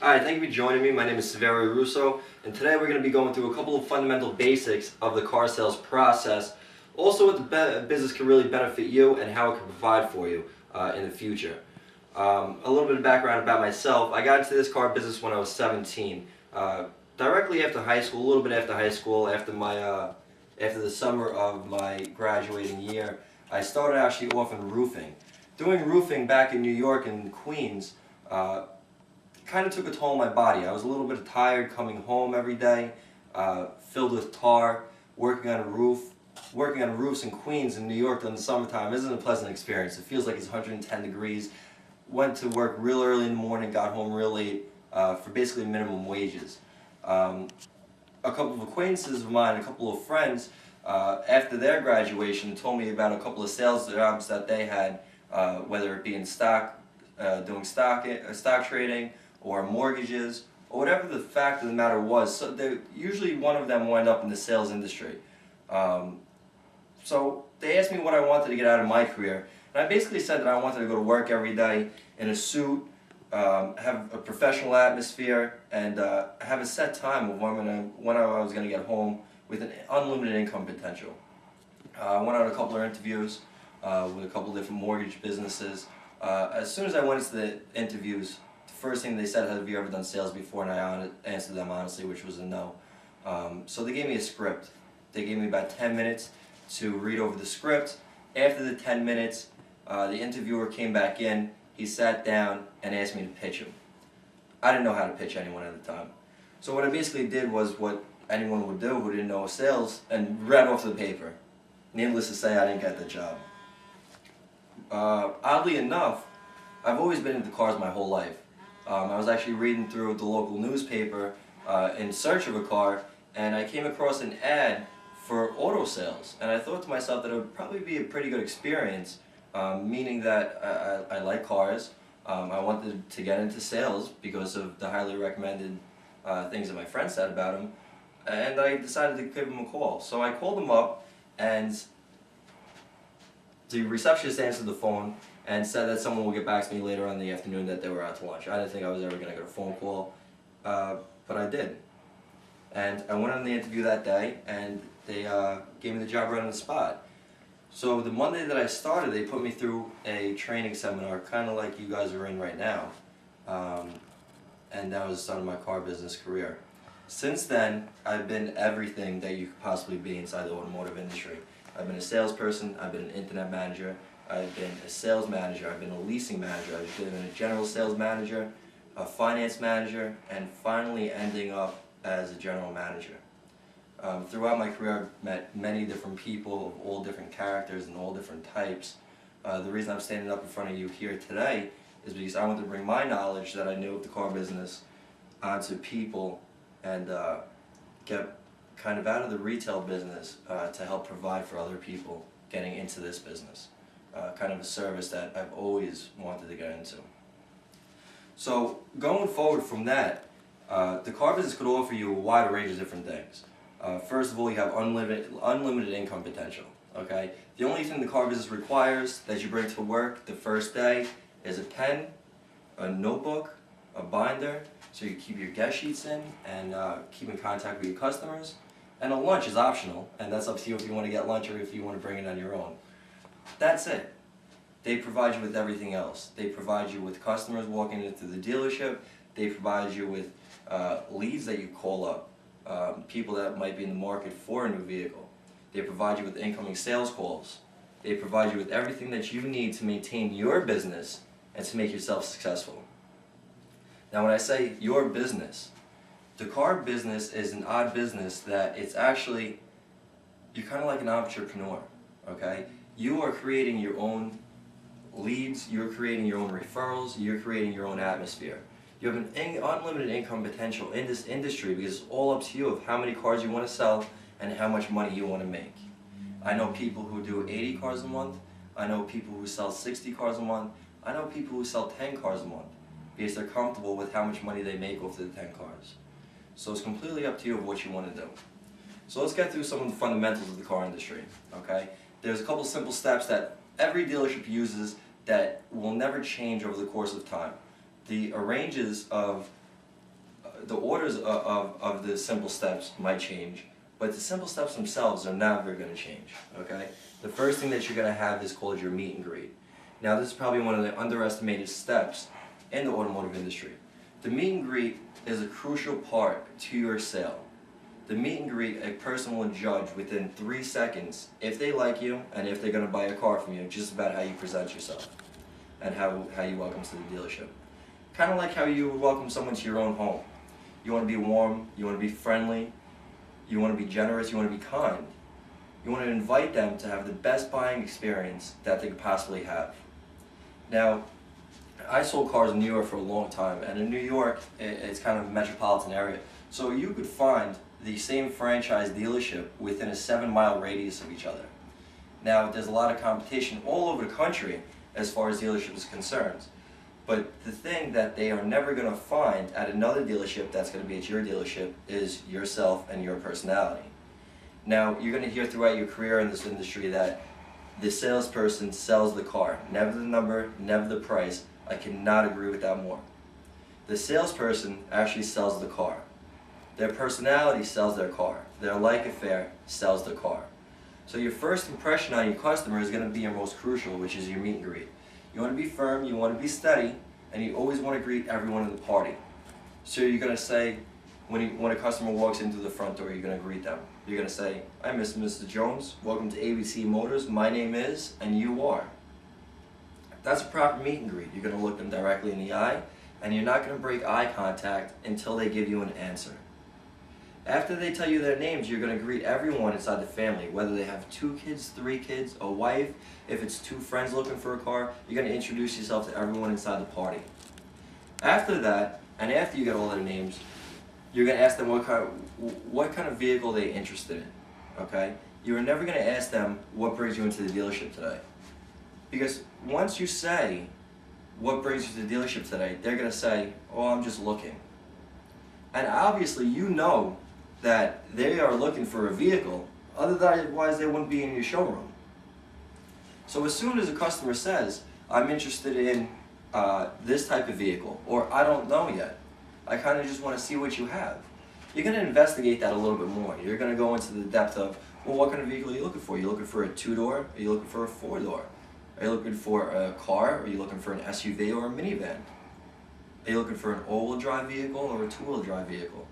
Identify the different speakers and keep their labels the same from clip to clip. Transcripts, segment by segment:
Speaker 1: Hi, thank you for joining me. My name is Saverio Russo, and today we're going to be going through a couple of fundamental basics of the car sales process, also what the business can really benefit you and how it can provide for you in the future. A little bit of background about myself. I got into this car business when I was 17. Directly after high school, a little bit after high school, after the summer of my graduating year, I started actually off in roofing. Doing roofing back in New York and Queens, kind of took a toll on my body. I was a little bit tired coming home every day, filled with tar, working on a roof. Working on roofs in Queens and New York in the summertime isn't a pleasant experience. It feels like it's 110 degrees. Went to work real early in the morning, got home real late for basically minimum wages. A couple of acquaintances of mine, a couple of friends, after their graduation, told me about a couple of sales jobs that they had, whether it be in stock, doing stock trading, or mortgages, or whatever the fact of the matter was. So usually one of them wound up in the sales industry. So they asked me what I wanted to get out of my career, and I basically said that I wanted to go to work every day in a suit, have a professional atmosphere, and have a set time of when I was going to get home with an unlimited income potential. I went on a couple of interviews with a couple of different mortgage businesses. As soon as I went into the interviews, the first thing they said, have you ever done sales before? And I answered them honestly, which was a no. So they gave me a script. They gave me about 10 minutes to read over the script. After the 10 minutes, the interviewer came back in. He sat down and asked me to pitch him. I didn't know how to pitch anyone at the time. So what I basically did was what anyone would do who didn't know sales and read off the paper. Needless to say, I didn't get the job. Oddly enough, I've always been into cars my whole life. I was actually reading through the local newspaper in search of a car, and I came across an ad for auto sales. And I thought to myself that it would probably be a pretty good experience, meaning that I like cars. I wanted to get into sales because of the highly recommended things that my friends said about him, and I decided to give him a call. So I called him up, and the receptionist answered the phone and said that someone will get back to me later on in the afternoon that they were out to lunch. I didn't think I was ever going to get a phone call, but I did. And I went on the interview that day, and they gave me the job right on the spot. So the Monday that I started, they put me through a training seminar, kind of like you guys are in right now. And that was the start of my car business career. Since then, I've been everything that you could possibly be inside the automotive industry. I've been a salesperson, I've been an internet manager, I've been a sales manager, I've been a leasing manager, I've been a general sales manager, a finance manager, and finally ending up as a general manager. Throughout my career, I've met many different people of all different characters and all different types. The reason I'm standing up in front of you here today is because I want to bring my knowledge that I knew of the car business onto people and get kind of out of the retail business to help provide for other people getting into this business. Kind of a service that I've always wanted to get into. So going forward from that, the car business could offer you a wide range of different things. First of all, you have unlimited income potential. Okay, the only thing the car business requires that you bring to work the first day is a pen, a notebook, a binder, so you keep your guest sheets in and keep in contact with your customers. And a lunch is optional, and that's up to you if you want to get lunch or if you want to bring it on your own. That's it. They provide you with everything else. They provide you with customers walking into the dealership. They provide you with leads that you call up, people that might be in the market for a new vehicle. They provide you with incoming sales calls. They provide you with everything that you need to maintain your business and to make yourself successful. Now when I say your business, the car business is an odd business that it's actually, you're kind of like an entrepreneur, okay? You are creating your own leads, you're creating your own referrals, you're creating your own atmosphere. You have an unlimited income potential in this industry because it's all up to you of how many cars you want to sell and how much money you want to make. I know people who do 80 cars a month, I know people who sell 60 cars a month, I know people who sell 10 cars a month because they're comfortable with how much money they make off the 10 cars. So it's completely up to you of what you want to do. So let's get through some of the fundamentals of the car industry, okay? There's a couple simple steps that every dealership uses that will never change over the course of time. The ranges of the orders of the simple steps might change, but the simple steps themselves are never going to change, okay? The first thing that you're going to have is called your meet and greet. Now this is probably one of the underestimated steps in the automotive industry. The meet and greet is a crucial part to your sale. The meet and greet, a person will judge within 3 seconds if they like you and if they're going to buy a car from you, just about how you present yourself and how you welcome to the dealership. Kind of like how you would welcome someone to your own home. You want to be warm, you want to be friendly, you want to be generous, you want to be kind. You want to invite them to have the best buying experience that they could possibly have. Now, I sold cars in New York for a long time, and in New York, it's kind of a metropolitan area. So you could find the same franchise dealership within a 7-mile radius of each other. Now, there's a lot of competition all over the country as far as dealerships is concerned. But the thing that they are never going to find at another dealership that's going to be at your dealership is yourself and your personality. Now, you're going to hear throughout your career in this industry that the salesperson sells the car, never the number, never the price. I cannot agree with that more. The salesperson actually sells the car. Their personality sells their car. Their like affair sells the car. So your first impression on your customer is going to be your most crucial, which is your meet and greet. You want to be firm, you want to be steady, and you always want to greet everyone in the party. So you're going to say, when a customer walks into the front door, you're going to greet them. You're going to say, "Hi, Mr. Jones. Welcome to ABC Motors. My name is," and you are. That's a proper meet and greet. You're going to look them directly in the eye, and you're not going to break eye contact until they give you an answer. After they tell you their names, you're going to greet everyone inside the family, whether they have 2 kids, 3 kids, a wife. If it's 2 friends looking for a car, you're going to introduce yourself to everyone inside the party. After that, and after you get all their names, you're going to ask them what kind of vehicle they're interested in, okay? You're never going to ask them what brings you into the dealership today. Because once you say what brings you to the dealership today, they're going to say, "Oh, I'm just looking." And obviously you know that they are looking for a vehicle, otherwise they wouldn't be in your showroom. So as soon as a customer says, "I'm interested in this type of vehicle," or "I don't know yet, I kind of just want to see what you have," you're going to investigate that a little bit more. You're going to go into the depth of, well, what kind of vehicle are you looking for? Are you looking for a 2-door? Are you looking for a 4-door? Are you looking for a car? Are you looking for an SUV or a minivan? Are you looking for an all-wheel drive vehicle or a 2-wheel drive vehicle?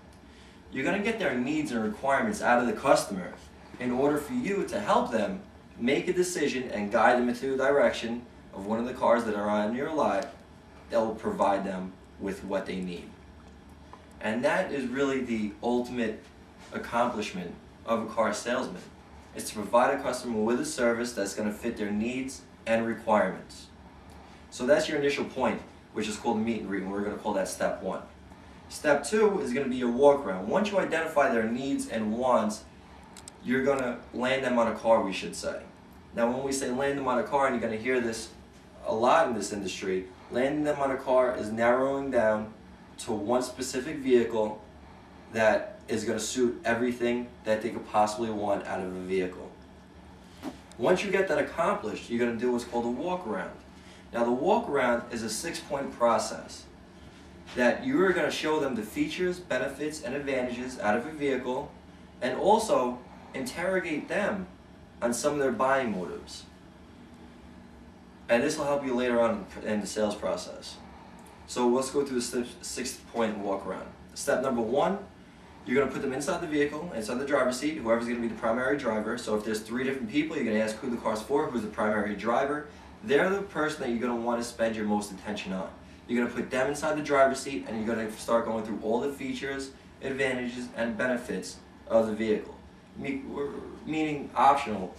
Speaker 1: You're going to get their needs and requirements out of the customer in order for you to help them make a decision and guide them into the direction of one of the cars that are on your lot that will provide them with what they need. And that is really the ultimate accomplishment of a car salesman, is to provide a customer with a service that's going to fit their needs and requirements. So that's your initial point, which is called meet and greet, and we're going to call that step 1. Step 2 is going to be your walk around. Once you identify their needs and wants, you're going to land them on a car, we should say. Now when we say land them on a car, and you're going to hear this a lot in this industry, landing them on a car is narrowing down to one specific vehicle that is going to suit everything that they could possibly want out of a vehicle. Once you get that accomplished, you're going to do what's called a walk around. Now the walk around is a 6-point process that you are going to show them the features, benefits, and advantages out of a vehicle, and also interrogate them on some of their buying motives. And this will help you later on in the sales process. So let's go through the 6-point walk around. Step number 1, you're going to put them inside the vehicle, inside the driver's seat, whoever's going to be the primary driver. So if there's 3 different people, you're going to ask who the car's for, who's the primary driver. They're the person that you're going to want to spend your most attention on. You're going to put them inside the driver's seat, and you're going to start going through all the features, advantages, and benefits of the vehicle. Meaning optional,